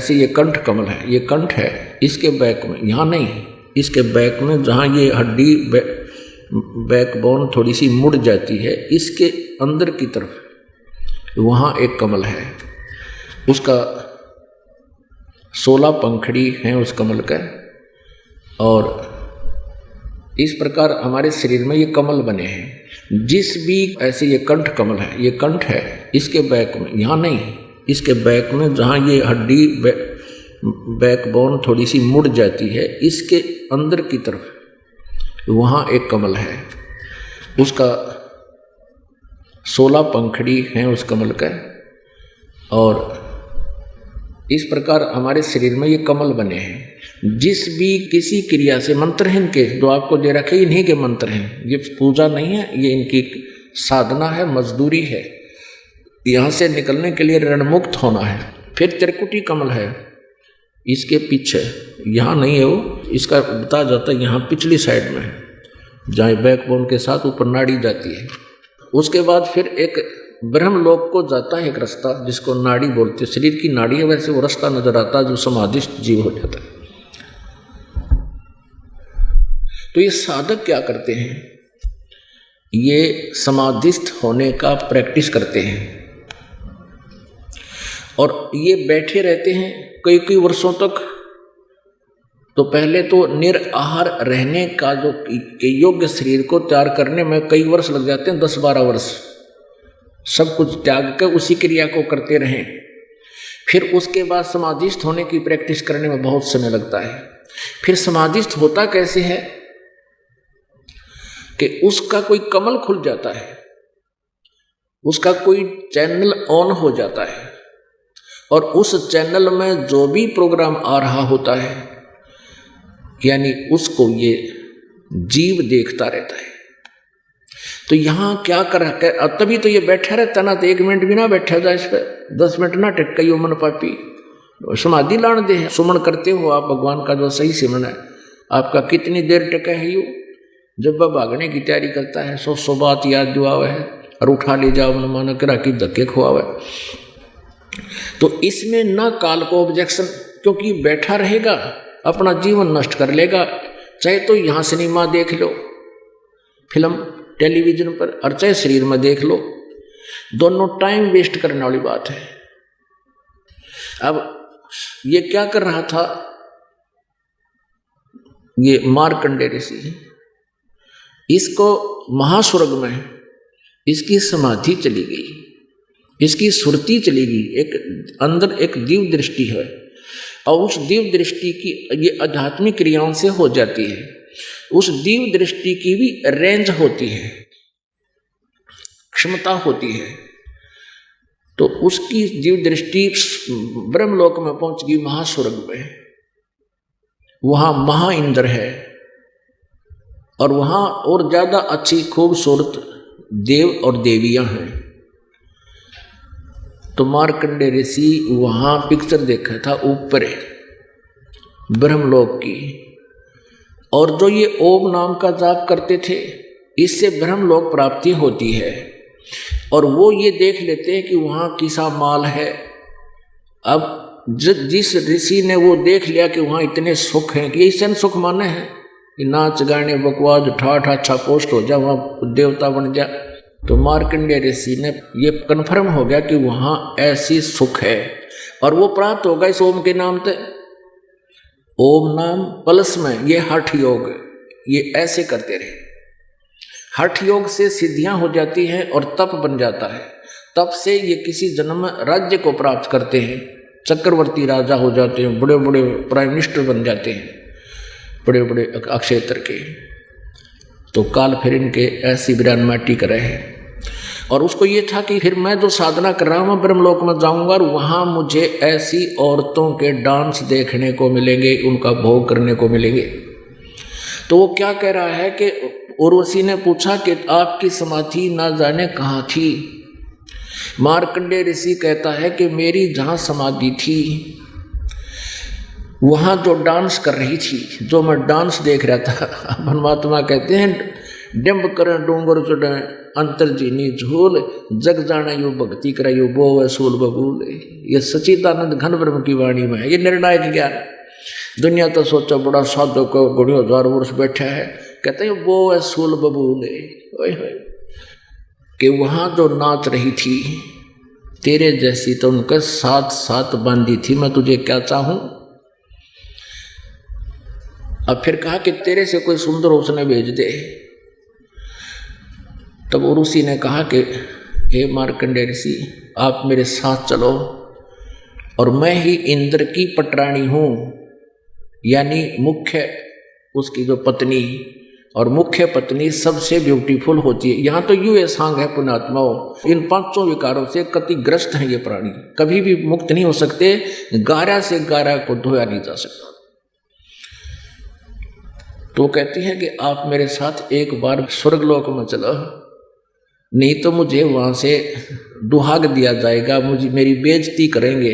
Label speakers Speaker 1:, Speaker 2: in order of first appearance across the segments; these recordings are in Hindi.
Speaker 1: ऐसे ये कंठ कमल है, ये कंठ है, इसके बैक में, यहाँ नहीं, इसके बैक में जहाँ ये हड्डी बैकबोन थोड़ी सी मुड़ जाती है, इसके अंदर की तरफ वहाँ एक कमल है, उसका 16 पंखड़ी हैं उस कमल का। और इस प्रकार हमारे शरीर में ये कमल बने हैं। जिस भी ऐसे ये कंठ कमल है, ये कंठ है, इसके बैक में, यहाँ नहीं, इसके बैक में जहाँ ये हड्डी बैकबोन थोड़ी सी मुड़ जाती है, इसके अंदर की तरफ वहाँ एक कमल है, उसका 16 पंखड़ी हैं उस कमल का। और इस प्रकार हमारे शरीर में ये कमल बने हैं। जिस भी किसी क्रिया से, मंत्र हैं इनके जो आपको दे रखे, इन्हीं के मंत्र हैं, ये पूजा नहीं है, ये इनकी साधना है, मजदूरी है। यहाँ से निकलने के लिए रणमुक्त होना है। फिर त्रिकुटी कमल है, इसके पीछे, यहाँ नहीं है वो, इसका बताया जाता है यहाँ पिछली साइड में है, जहाँ बैकबोन के साथ ऊपर नाड़ी जाती है। उसके बाद फिर एक ब्रह्मलोक को जाता है एक रास्ता, जिसको नाड़ी बोलते हैं, शरीर की नाड़ी है, वैसे वो रास्ता नजर आता है जो समाधिस्थ जीव हो जाता है। तो ये साधक क्या करते हैं, ये समाधिस्थ होने का प्रैक्टिस करते हैं और ये बैठे रहते हैं कई कई वर्षों तक। तो पहले तो निराहार रहने का जो योग्य शरीर को तैयार करने में कई वर्ष लग जाते हैं, 10-12 वर्ष, सब कुछ त्याग कर उसी क्रिया को करते रहें। फिर उसके बाद समाधिस्थ होने की प्रैक्टिस करने में बहुत समय लगता है। फिर समाधिस्थ होता कैसे है कि उसका कोई कमल खुल जाता है, उसका कोई चैनल ऑन हो जाता है और उस चैनल में जो भी प्रोग्राम आ रहा होता है, यानी उसको ये जीव देखता रहता है। तो यहाँ क्या कर, तभी तो ये बैठा रहता ना, तो 1 मिनट भी ना बैठा जाए इस पर, 10 मिनट ना टिक कई मन पापी समाधि लान दे। सुमन करते हो आप भगवान का, जो सही सिमरन है आपका, कितनी देर टिका है यू, जब वह भागने की तैयारी करता है, 100 बात याद दुआवे है और उठा ले जाओ मन माना करा कि धक्के खुआवे। तो इसमें ना काल को ऑब्जेक्शन, क्योंकि बैठा रहेगा अपना जीवन नष्ट कर लेगा। चाहे तो यहाँ सिनेमा देख लो, फिल्म टेलीविजन पर, और चाहे शरीर में देख लो, दोनों टाइम वेस्ट करने वाली बात है। अब ये क्या कर रहा था, ये मार्कंडेय ऋषि, इसको महास्वर्ग में इसकी समाधि चली गई, इसकी सुरती चली गई, एक अंदर एक दिव्य दृष्टि है और उस दिव्य दृष्टि की ये आध्यात्मिक क्रियाओं से हो जाती है। उस दिव्य दृष्टि की भी रेंज होती है, क्षमता होती है। तो उसकी दिव्य दृष्टि ब्रह्मलोक में पहुंच गई, महास्वर्ग में, वहां महा इंद्र है और वहां और ज्यादा अच्छी खूबसूरत देव और देवियां हैं। तो मार्कंडेय ऋषि वहां पिक्चर देखा था ऊपर ब्रह्मलोक की, और जो ये ओम नाम का जाप करते थे, इससे ब्रह्मलोक प्राप्ति होती है। और वो ये देख लेते हैं कि वहाँ किसा माल है। अब जिस ऋषि ने वो देख लिया कि वहाँ इतने सुख हैं, कि इससे सुख माने हैं कि नाच गाने बकवास ठाठ अच्छा पोस्ट हो जा, वहाँ देवता बन जा। तो मार्कंडेय ऋषि ने ये कन्फर्म हो गया कि वहाँ ऐसी सुख है और वो प्राप्त होगा इस ओम के नाम से। ओम नाम प्लस में ये हठ योग, ये ऐसे करते रहे। हठ योग से सिद्धियां हो जाती हैं और तप बन जाता है। तप से ये किसी जन्म में राज्य को प्राप्त करते हैं, चक्रवर्ती राजा हो जाते हैं, बड़े बड़े प्राइम मिनिस्टर बन जाते हैं, बड़े बड़े अक्षेत्र के। तो काल फिर इनके ऐसी बिरान माटी कर रहे हैं। और उसको ये था कि फिर मैं जो साधना कर रहा हूँ मैं ब्रह्मलोक में जाऊँगा और वहाँ मुझे ऐसी औरतों के डांस देखने को मिलेंगे, उनका भोग करने को मिलेंगे। तो वो क्या कह रहा है कि उर्वशी ने पूछा कि आपकी समाधि ना जाने कहाँ थी। मार्कंडेय ऋषि कहता है कि मेरी जहाँ समाधि थी वहाँ जो डांस कर रही थी, जो मैं डांस देख रहा था, परमात्मा कहते हैं डिम्ब करें डूंगर चढ़ें अंतर्जीनी झूल, जग जाने यो भक्ति करे यो बो वसूल बबूल। ये सचिदानंद घन ब्रह्म की वाणी में है, ये निर्णायक ज्ञान। दुनिया तो सोचो बड़ा साधु को गुणियों 1000 वर्ष बैठा है, कहते हैं वो वसूल बबूल कि वहां जो नाच रही थी तेरे जैसी तो उनके साथ साथ बांधी थी, मैं तुझे क्या चाहूं। अब फिर कहा कि तेरे से कोई सुंदर उसने भेज दे। तब उर्वशी ने कहा कि हे मार्कंडेय ऋषि, आप मेरे साथ चलो और मैं ही इंद्र की पटरानी हूँ, यानी मुख्य उसकी जो पत्नी, और मुख्य पत्नी सबसे ब्यूटीफुल होती है। यहाँ तो यूँ सांग है पुण्यात्माओं, इन 5 विकारों से कतिग्रस्त हैं ये प्राणी, कभी भी मुक्त नहीं हो सकते। गारा से गारा को धोया नहीं जा सकता। तो कहती है कि आप मेरे साथ एक बार स्वर्गलोक में चलो, नहीं तो मुझे वहाँ से दुहाग दिया जाएगा, मुझे मेरी बेइज्जती करेंगे,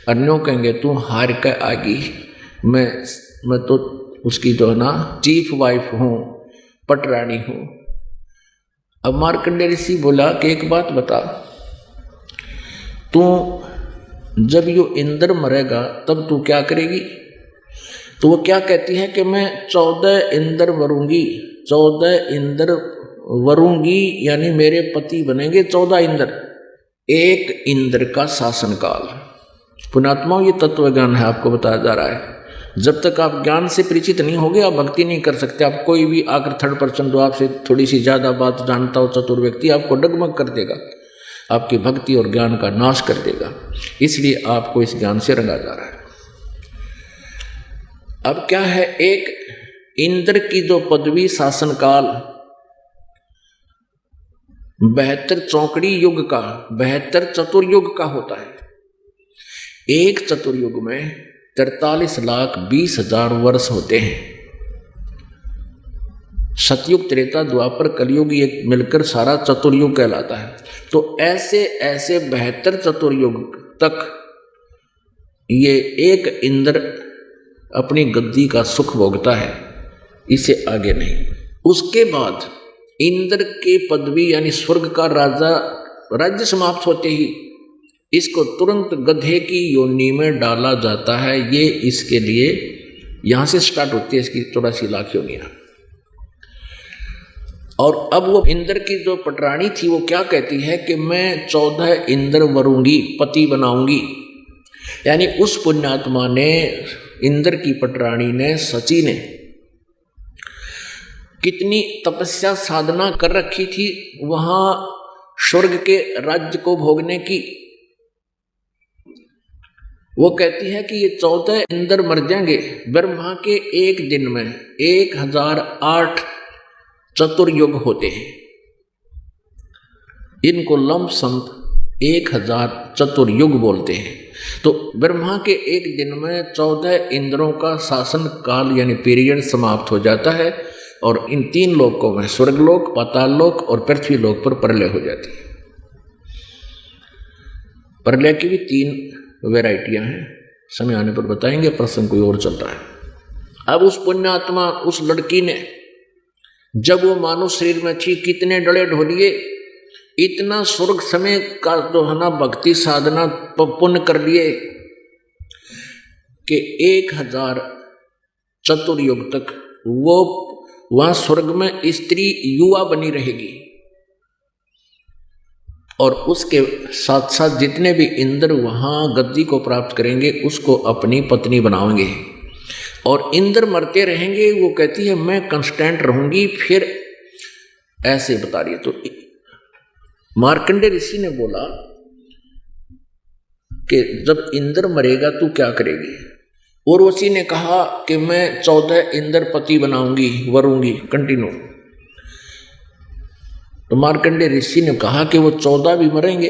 Speaker 1: अन्यों कहेंगे तू हार कर आगी, मैं तो उसकी जो है ना चीफ वाइफ हूँ, पटरानी हूँ। अब मार्कंडेय ऋषि बोला कि एक बात बता, तू जब यो इंद्र मरेगा तब तू क्या करेगी। तो वो क्या कहती है कि मैं 14 इंद्र वरूंगी, 14 इंद्र वरूंगी, यानी मेरे पति बनेंगे 14 इंद्र, एक इंद्र का शासनकाल। पुण्यात्माओं ये तत्व ज्ञान है, आपको बताया जा रहा है। जब तक आप ज्ञान से परिचित नहीं होगे आप भक्ति नहीं कर सकते। आप कोई भी आकर थर्ड पर्सन जो आपसे थोड़ी सी ज़्यादा बात जानता हो, चतुर व्यक्ति, आपको डगमग कर देगा, आपकी भक्ति और ज्ञान का नाश कर देगा। इसलिए आपको इस ज्ञान से रंगा जा रहा है। अब क्या है, एक इंद्र की जो पदवी शासनकाल 72 चौकड़ी युग का, 72 चतुर्युग का होता है। एक चतुर्युग में 43,20,000 वर्ष होते हैं। सतयुग, त्रेता, द्वापर, कलयुग ये मिलकर सारा चतुर्युग कहलाता है। तो ऐसे ऐसे 72 चतुर्युग तक ये एक इंद्र अपनी गद्दी का सुख भोगता है, इसे आगे नहीं। उसके बाद इंद्र के पदवी यानी स्वर्ग का राज्य समाप्त होते ही इसको तुरंत गधे की योनि में डाला जाता है। ये इसके लिए यहाँ से स्टार्ट होती है इसकी 84 लाख योनियाँ। और अब वो इंद्र की जो पटरानी थी वो क्या कहती है कि मैं 14 इंद्र वरूंगी, पति बनाऊंगी। यानी उस पुण्यात्मा ने, इंद्र की पटरानी ने, सची ने कितनी तपस्या साधना कर रखी थी वहां स्वर्ग के राज्य को भोगने की। वो कहती है कि ये 14 इंद्र मर जाएंगे। ब्रह्मा के एक दिन में 1008 चतुर्युग होते हैं। इनको लंब संत 1000 चतुर्युग बोलते हैं। तो ब्रह्मा के एक दिन में 14 इंद्रों का शासन काल यानी पीरियड समाप्त हो जाता है और इन 3 लोकों में, स्वर्गलोक, पाताल लोक और पृथ्वी लोक पर प्रलय हो जाती है। प्रलय की भी 3 वैरायटियां हैं, समय आने पर बताएंगे, प्रसंग कोई और चल रहा है। अब उस पुण्यात्मा, उस लड़की ने जब वो मानव शरीर में थी कितने डले ढोलिए, इतना स्वर्ग समय का जो है ना भक्ति साधना पुण्य कर लिए कि 1000 चतुर्युग तक वो वहां स्वर्ग में स्त्री युवा बनी रहेगी। और उसके साथ साथ जितने भी इंद्र वहां गद्दी को प्राप्त करेंगे उसको अपनी पत्नी बनाएंगे और इंद्र मरते रहेंगे। वो कहती है मैं कांस्टेंट रहूंगी। फिर ऐसे बता रही है। तो मार्कंडेय ऋषि ने बोला कि जब इंद्र मरेगा तू क्या करेगी। उर्वशी ने कहा कि मैं 14 इंद्र पति बनाऊंगी, वरूंगी। कंटिन्यू। तो मार्कंडेय ऋषि ने कहा कि वो 14 भी मरेंगे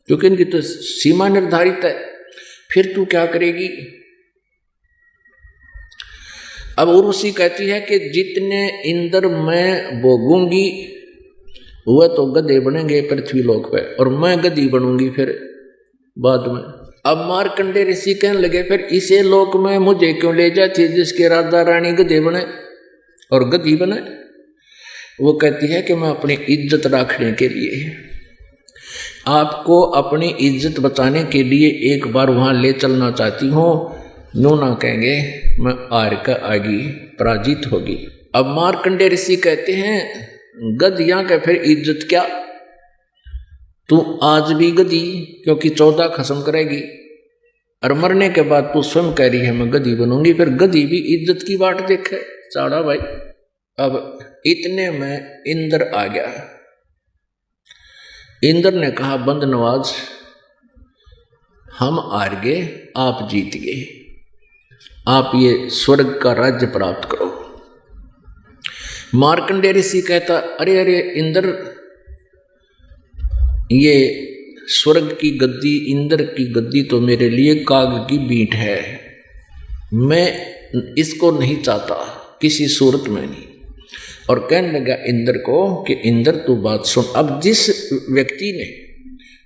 Speaker 1: क्योंकि इनकी तो सीमा निर्धारित है। फिर तू क्या करेगी। अब उर्वशी कहती है कि जितने इंद्र मैं भोगूंगी वह तो गधे बनेंगे पृथ्वी लोक पे और मैं गधी बनूंगी फिर बाद में। अब मार्कंडेय ऋषि कहने लगे फिर इसे लोक में मुझे क्यों ले जाती जिसके राजा रानी गधे बने और गधी बने। वो कहती है कि मैं अपनी इज्जत रखने के लिए, आपको अपनी इज्जत बचाने के लिए एक बार वहाँ ले चलना चाहती हूँ। नो ना कहेंगे मैं आर का आगी पराजित होगी। अब मार्कंडे ऋषि कहते हैं गधिया का फिर इज्जत क्या, तू आज भी गधी, क्योंकि 14 खत्म करेगी और मरने के बाद तू स्वयं कह रही है मैं गधी बनूंगी, फिर गधी भी इज्जत की बात देखे चाड़ा भाई। अब इतने में इंद्र आ गया। इंद्र ने कहा बंद नवाज, हम हार गए, आप जीत गए, आप ये स्वर्ग का राज्य प्राप्त करो। मार्कंडेय ऋषि कहता अरे अरे इंद्र, ये स्वर्ग की गद्दी, इंद्र की गद्दी तो मेरे लिए काग की बींट है, मैं इसको नहीं चाहता किसी सूरत में नहीं। और कहने लगा इंद्र को कि इंद्र तू बात सुन। अब जिस व्यक्ति ने,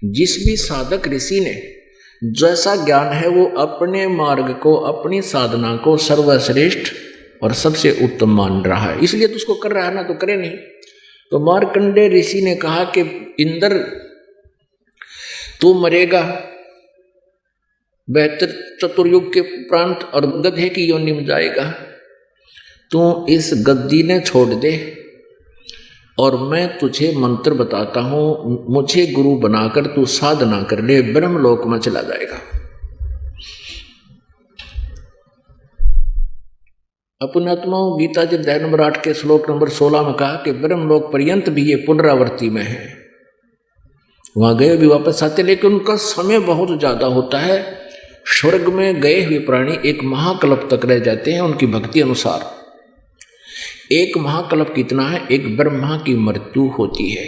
Speaker 1: जिस भी साधक ऋषि ने जैसा ज्ञान है वो अपने मार्ग को, अपनी साधना को सर्वश्रेष्ठ और सबसे उत्तम मान रहा है, इसलिए तो उसको कर रहा है ना, तो करे नहीं। तो मार्कंडेय ऋषि ने कहा कि इंद्र तू मरेगा, बेहतर चतुर्युग के प्रांत और गधे की योनि में जाएगा, तू इस गद्दी ने छोड़ दे और मैं तुझे मंत्र बताता हूं, मुझे गुरु बनाकर तू साधना कर ले, ब्रह्मलोक में चला जाएगा। पुण्यात्माओं, गीता जी अध्याय नंबर 8 के श्लोक नंबर 16 में कहा कि ब्रह्मलोक पर्यंत भी ये पुनरावृत्ति में है, वहां गए भी वापस आते, लेकिन उनका समय बहुत ज्यादा होता है। स्वर्ग में गए हुए प्राणी एक महाकल्प तक रह जाते हैं उनकी भक्ति अनुसार। एक महाकल्प कितना है, एक ब्रह्मा की मृत्यु होती है,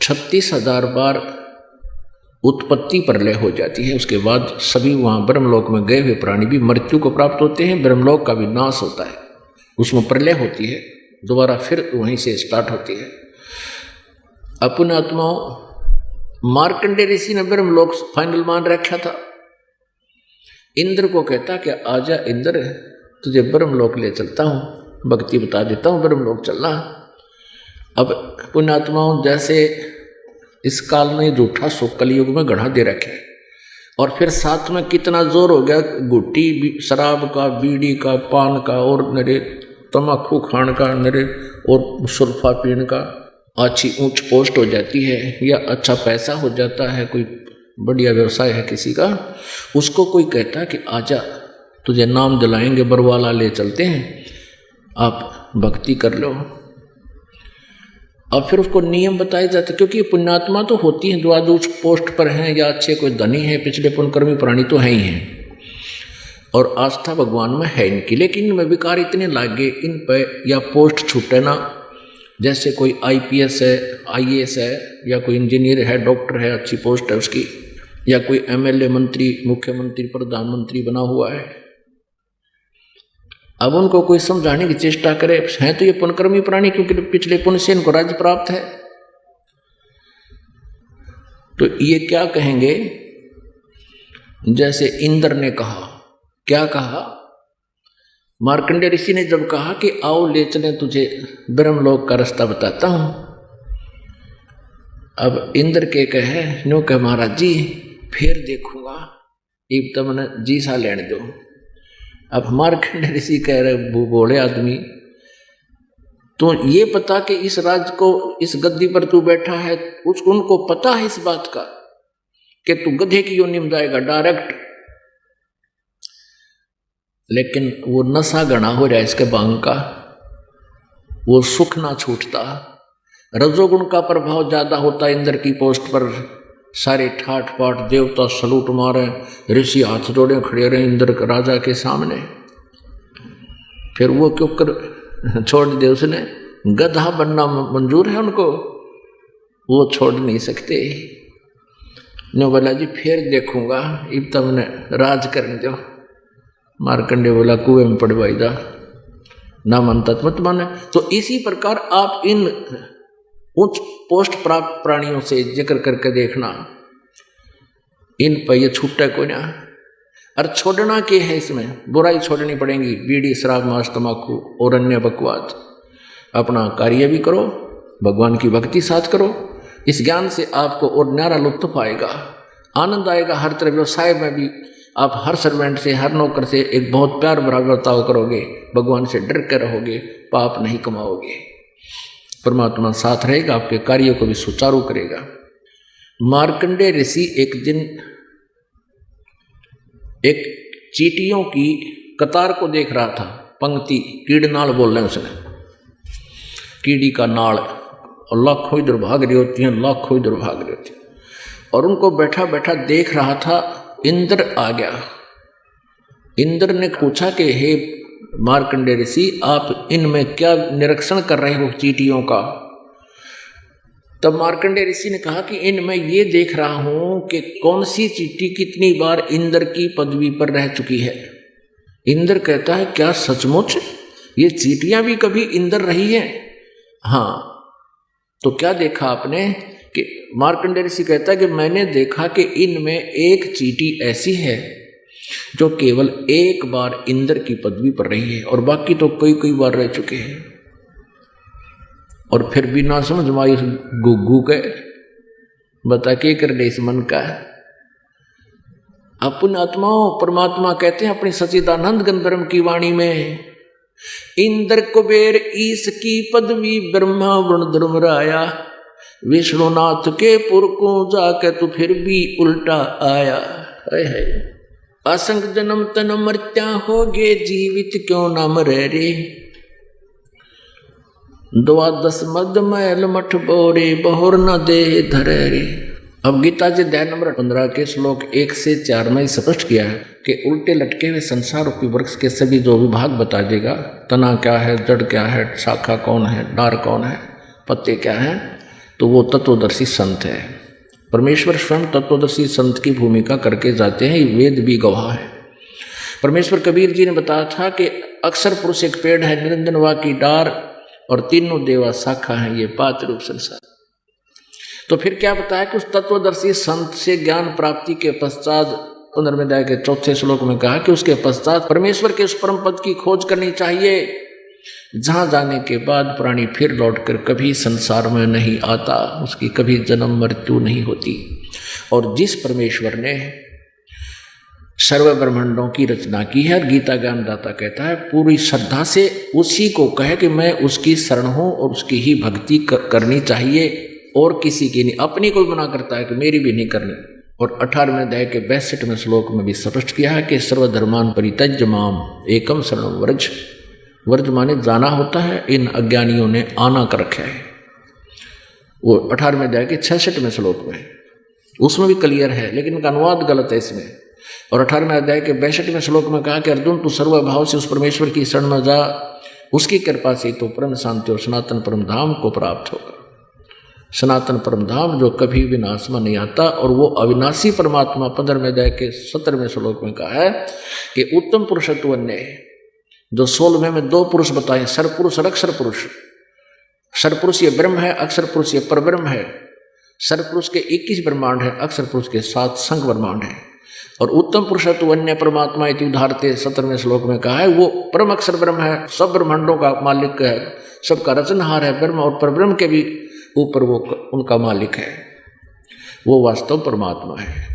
Speaker 1: 36,000 बार उत्पत्ति प्रलय हो जाती है, उसके बाद सभी वहां ब्रह्मलोक में गए हुए प्राणी भी मृत्यु को प्राप्त होते हैं, ब्रह्मलोक का भी नाश होता है, उसमें प्रलय होती है, दोबारा फिर वहीं से स्टार्ट होती है। अपने आत्माओं, मार्कंडेय ऋषि ने ब्रह्मलोक फाइनल मान रखा था। इंद्र को कहता कि आजा इंद्र, तुझे ब्रह्मलोक ले चलता हूँ, भक्ति बता देता हूँ, ब्रह्मलोक चलना। अब पुण्यात्माओं, जैसे इस काल में झूठा सुख कलयुग में गढ़ा दे रखे, और फिर साथ में कितना जोर हो गया गुट्टी शराब का, बीड़ी का, पान का, और नरे तम्बाकू खान का, नरे और सुल्फा पीने का, अच्छी ऊंच पोस्ट हो जाती है या अच्छा पैसा हो जाता है, कोई बढ़िया व्यवसाय है किसी का, उसको कोई कहता है कि आजा तुझे नाम दिलाएंगे, बरवाला ले चलते हैं, आप भक्ति कर लो। और फिर उसको नियम बताए जाते, क्योंकि पुण्यात्मा तो होती हैं जो आज उस पोस्ट पर हैं या अच्छे कोई धनी है, पिछले पुण्यकर्मी प्राणी तो हैं ही हैं, और आस्था भगवान में है इनकी, लेकिन इनमें विकार इतने लागे इन पर या पोस्ट छूटे ना। जैसे कोई IPS है, IAS है, या कोई इंजीनियर है, डॉक्टर है, अच्छी पोस्ट है उसकी, या कोई MLA मंत्री, मुख्यमंत्री, प्रधानमंत्री बना हुआ है, अब उनको कोई समझाने की चेष्टा करे, हैं तो ये पुण्यकर्मी प्राणी, क्योंकि पिछले पुण्य से इनको राज्य प्राप्त है, तो ये क्या कहेंगे, जैसे इंद्र ने कहा, क्या कहा, मार्कंडेय ऋषि ने जब कहा कि आओ ले चले, तुझे ब्रह्मलोक का रास्ता बताता हूं। अब इंद्र के कहे नो कह महाराज जी फिर देखूंगा, एक तो मैंने जी सा लेने दो। अब मार्कंडेय ऋषि कह रहे बोले आदमी, तो ये पता कि इस राज को, इस गद्दी पर तू बैठा है, उसको उनको पता है इस बात का कि तू गधे की योनि में जाएगा डायरेक्ट, लेकिन वो नशा गणा हो जाए इसके भांग का, वो सुख ना छूटता, रजोगुण का प्रभाव ज्यादा होता इंद्र की पोस्ट पर, सारे ठाठ पाठ देवता सलूट मारे, ऋषि हाथ जोड़े खड़े रहे इंद्र राजा के सामने, फिर वो क्यों कर छोड़ दे, उसने गधा बनना मंजूर है उनको, वो छोड़ नहीं सकते। ने बोला जी फिर देखूंगा, अब तब ने राज करने दो। मार्कंडेय बोला कुएं में पड़वाई जा, ना मानता मत माने। तो इसी प्रकार आप इन उच्च पोस्ट प्राप्त प्राणियों से जिक्र करके देखना, इन पर ये छूटा कोई ना। और छोड़ना क्या है इसमें? बुराई छोड़नी पड़ेगी, बीड़ी शराब मांस तम्बाकू और अन्य बकवाद। अपना कार्य भी करो, भगवान की भक्ति साथ करो। इस ज्ञान से आपको और न्यारा लुत्फ आएगा, आनंद आएगा। हर तरह व्यवसाय में भी आप हर सर्वेंट से, हर नौकर से एक बहुत प्यार भरा बर्ताव करोगे, भगवान से डर कर रहोगे, पाप नहीं कमाओगे। परमात्मा साथ रहेगा, आपके कार्यों को भी सुचारू करेगा। मार्कंडेय ऋषि एक दिन एक चींटियों की कतार को देख रहा था, पंक्ति, कीड़नाल बोल रहे हैं उसने, कीड़ी का नाल, और लाखों इधर भाग रही होती हैं, लाखों इधर भाग रही होती हैं। और उनको बैठा बैठा देख रहा था। इंद्र आ गया। इंद्र ने पूछा कि हे मार्कंडेय ऋषि, आप इनमें क्या निरीक्षण कर रहे हो चींटियों का? तब मार्कंडेय ऋषि ने कहा कि इनमें ये देख रहा हूं कि कौन सी चींटी कितनी बार इंद्र की पदवी पर रह चुकी है। इंद्र कहता है, क्या सचमुच ये चींटियां भी कभी इंद्र रही है? हाँ। तो क्या देखा आपने? कि मार्कंडेय ऋषि कहता है कि मैंने देखा कि इनमें एक चींटी ऐसी है जो केवल एक बार इंद्र की पदवी पर रही है, और बाकी तो कई कई बार रह चुके हैं। और फिर भी ना समझ में आई गुग्गू के, बता के कर दे इस मन का। अपने आत्माओं, परमात्मा कहते हैं अपनी सच्चिदानंद गंधर्व की वाणी में, इंद्र कुबेर ईश की पदवी ब्रह्मा वरुण धर्मराया, विष्णुनाथ के पुर को जाके तू फिर भी उल्टा आया। है असंग जन्म तन मर्त्या होगे, जीवित क्यों ना मरे रे, द्वादश मद मैल मठ बोरे, बहुर न दे धरे रे। अब गीता जी अध्याय नंबर 15 के श्लोक 1 से 4 में स्पष्ट किया है कि उल्टे लटके हुए संसार रूपी वृक्ष के सभी जो विभाग बता देगा, तना क्या है, जड़ क्या है, शाखा कौन है, डार कौन है, पत्ते क्या है, तो वो तत्वदर्शी संत है। परमेश्वर स्वयं तत्वदर्शी संत की भूमिका करके जाते हैं, वेद भी गवाह है। परमेश्वर कबीर जी ने बताया था कि अक्षर पुरुष एक पेड़ है, निरंजनवा की डार, और तीनों देवा शाखा है, ये पात रूप संसार। तो फिर क्या बताया कि उस तत्वदर्शी संत से ज्ञान प्राप्ति के पश्चात 15वें अध्याय के 4 श्लोक में कहा कि उसके पश्चात परमेश्वर के उस परम पद की खोज करनी चाहिए, जहां जाने के बाद प्राणी फिर लौटकर कभी संसार में नहीं आता, उसकी कभी जन्म मृत्यु नहीं होती। और जिस परमेश्वर ने सर्व ब्रह्मांडों की रचना की है, गीता ज्ञानदाता कहता है पूरी श्रद्धा से उसी को कहे कि मैं उसकी शरण हूं और उसकी ही भक्ति करनी चाहिए, और किसी की नहीं। अपनी कोई मना करता है कि मेरी भी नहीं करनी। और 18वें अध्याय के 62वें श्लोक में भी स्पष्ट किया है कि सर्वधर्मान परित्यज्य माम एकम शरणं व्रज। व्रज माने जाना होता है, इन अज्ञानियों ने आना कर रखा है। वो 18वें अध्याय के 66वें श्लोक में, उसमें भी क्लियर है, लेकिन उनका अनुवाद गलत है इसमें। और 18वें अध्याय के 62वें श्लोक में कहा कि अर्जुन तू सर्वभाव से उस परमेश्वर की शरण में जा, उसकी कृपा से तो परम शांति और सनातन परम धाम को प्राप्त होगा। सनातन परम धाम जो कभी विनाश में नहीं आता, और वो अविनाशी परमात्मा 15वें अध्याय के 17वें श्लोक में कहा है कि उत्तम पुरुषत्व ने जो 16वें में 2 पुरुष बताए, सरपुरुष और अक्षर पुरुष। सरपुरुष ये ब्रह्म है, अक्षर पुरुष ये परब्रह्म है। सरपुरुष के 21 ब्रह्मांड है, अक्षर पुरुष के 7 संघ ब्रह्मांड है। और उत्तम पुरुषत्व अन्य परमात्मा इति उदाहरते 17वें श्लोक में कहा है, वो परम अक्षर ब्रह्म है, सब ब्रह्मांडों का मालिक है, सबका रचनहार है ब्रह्म, और परब्रह्म के भी ऊपर वो उनका मालिक है। वो वास्तव परमात्मा है,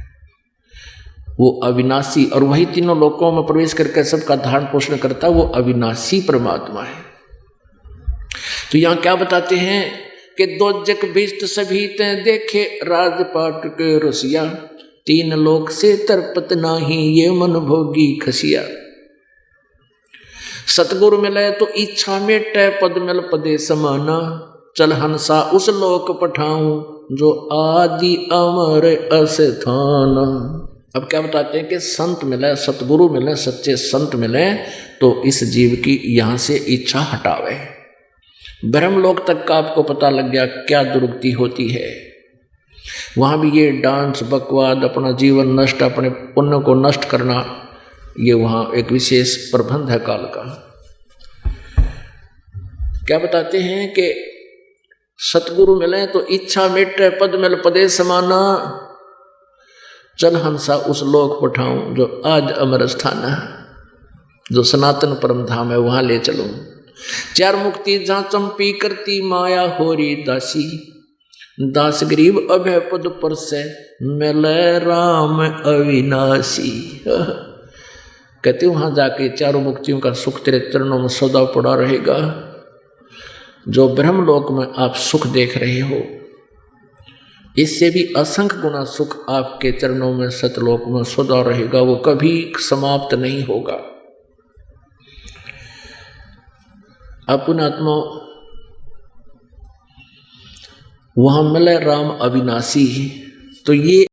Speaker 1: वो अविनाशी, और वही तीनों लोकों में प्रवेश करके सबका धारण पोषण करता है, वो अविनाशी परमात्मा है। तो यहाँ क्या बताते हैं कि दोजक भिष्ट सभी ते देखे राजपाट के रसिया, 3 लोक से तरपत नाही ये मन भोगी खसिया। सतगुरु मिले तो इच्छा मेटे, पद मिल पदे समाना, चल हंसा उस लोक पठाऊं जो आदि अमर अस्थान। अब क्या बताते हैं कि संत मिले, सतगुरु मिले, सच्चे संत मिले तो इस जीव की यहाँ से इच्छा हटावे। ब्रह्मलोक तक का आपको पता लग गया क्या दुर्गति होती है। वहाँ भी ये डांस बकवाद, अपना जीवन नष्ट, अपने पुण्य को नष्ट करना, ये वहाँ एक विशेष प्रबंध है काल का। क्या बताते हैं कि सतगुरु मिले तो इच्छा मिटे, पद मिल पदे समाना, चल हंसा उस लोक पठाऊं जो आज अमर स्थान है, जो सनातन परम धाम है, वहां ले चलूं। चार मुक्ति जहां चंपी करती माया होरी दासी, दास गरीब अभय पद पर से मिले राम अविनाशी। कहते वहां जाके चारों मुक्तियों का सुख तेरे चरणों में सदा पड़ा रहेगा। जो ब्रह्मलोक में आप सुख देख रहे हो, इससे भी असंख्य गुना सुख आपके चरणों में सतलोक में सदा रहेगा, वो कभी समाप्त नहीं होगा। अपना आत्मा वहां मिले राम अविनाशी। तो ये